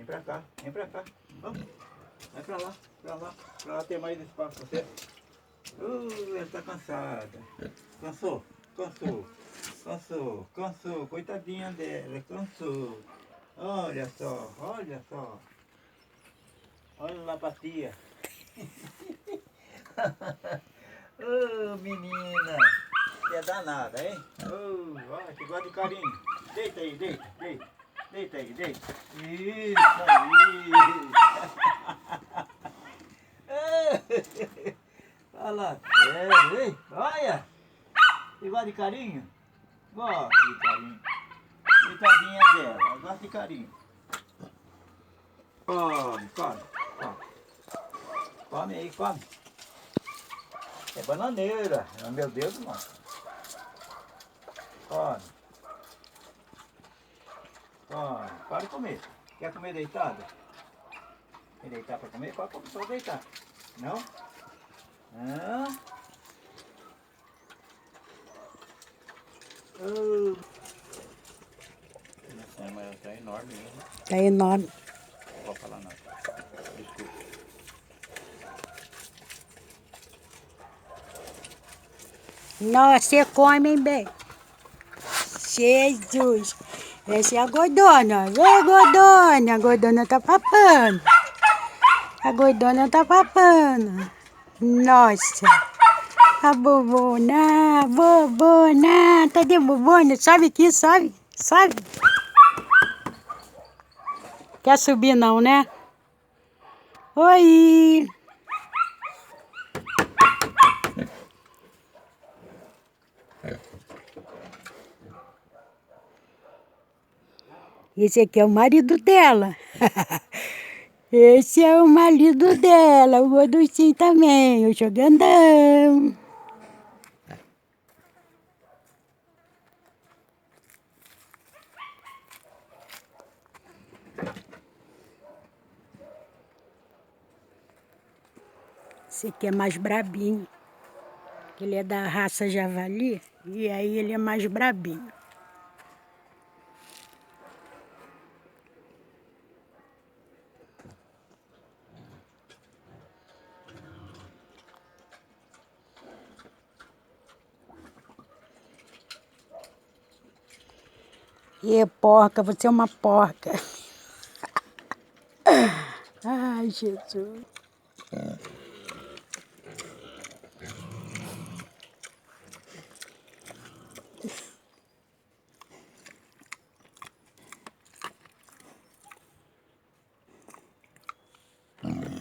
pra cá, vem pra cá. Vamos. Vai pra lá, pra lá. Pra lá ter mais espaço pra você. Ela tá cansada. Cansou, cansou, cansou, cansou. Coitadinha dela, cansou. Olha só, olha só. Olha lá pra tia. Ô, menina. Que é danada, hein? Olha, que gosta de carinho. Deita aí, deita, deita. Deita aí, deita. Isso aí. Fala sério, hein? Olha. Que gosta de carinho? Gosta de carinho. Coitadinha dela, gosta de carinho. Come, come, come. Come aí, come. É bananeira. Meu Deus, mano. Come. Come. Para de comer. Quer comer deitada? Quer deitar para comer? Pode deitar. Não? Não? Essa mas tá enorme mesmo. Tá enorme. Não vou falar nada. Desculpa. Nossa, você come, hein, bem? Jesus! Essa é a gordona. Vem, gordona. A gordona tá papando. A gordona tá papando. Nossa! A bobona, bobona. Cadê a bobona? Sobe aqui, sobe. Sobe. Quer subir não, né? Oi! Esse aqui é o marido dela. Esse é o marido dela, o gorduchinho também, o jogandão. Esse aqui é mais brabinho. Ele é da raça javali e aí ele é mais brabinho. E porca, você é uma porca. Ai, Jesus.